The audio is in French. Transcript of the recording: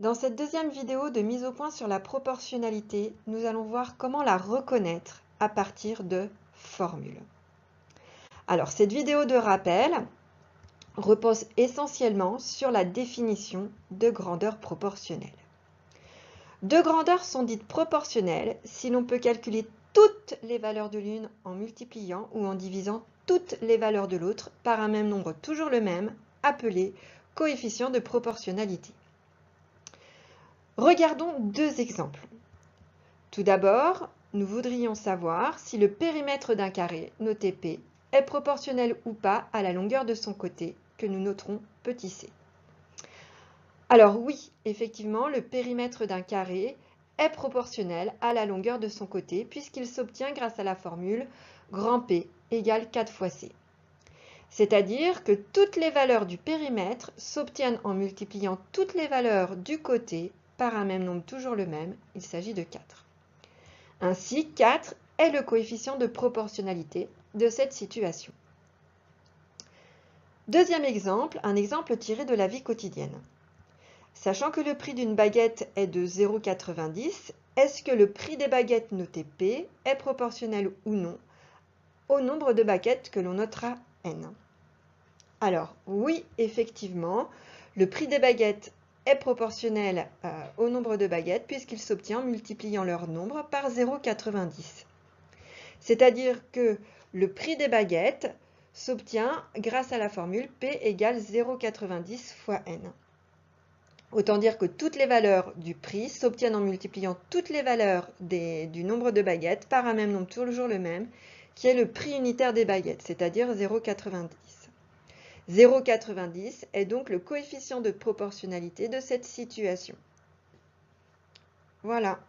Dans cette deuxième vidéo de mise au point sur la proportionnalité, nous allons voir comment la reconnaître à partir de formules. Alors, cette vidéo de rappel repose essentiellement sur la définition de grandeur proportionnelle. Deux grandeurs sont dites proportionnelles si l'on peut calculer toutes les valeurs de l'une en multipliant ou en divisant toutes les valeurs de l'autre par un même nombre toujours le même, appelé coefficient de proportionnalité. Regardons deux exemples. Tout d'abord, nous voudrions savoir si le périmètre d'un carré, noté P, est proportionnel ou pas à la longueur de son côté, que nous noterons petit c. Alors oui, effectivement, le périmètre d'un carré est proportionnel à la longueur de son côté, puisqu'il s'obtient grâce à la formule grand P égale 4 fois c. C'est-à-dire que toutes les valeurs du périmètre s'obtiennent en multipliant toutes les valeurs du côté par un même nombre toujours le même, il s'agit de 4. Ainsi, 4 est le coefficient de proportionnalité de cette situation. Deuxième exemple, un exemple tiré de la vie quotidienne. Sachant que le prix d'une baguette est de 0,90, est-ce que le prix des baguettes notées P est proportionnel ou non au nombre de baguettes que l'on notera N? Alors, oui, effectivement, le prix des baguettes est proportionnel au nombre de baguettes puisqu'il s'obtient en multipliant leur nombre par 0,90. C'est-à-dire que le prix des baguettes s'obtient grâce à la formule P égale 0,90 fois N. Autant dire que toutes les valeurs du prix s'obtiennent en multipliant toutes les valeurs du nombre de baguettes par un même nombre toujours le même, qui est le prix unitaire des baguettes, c'est-à-dire 0,90. 0,90 est donc le coefficient de proportionnalité de cette situation. Voilà.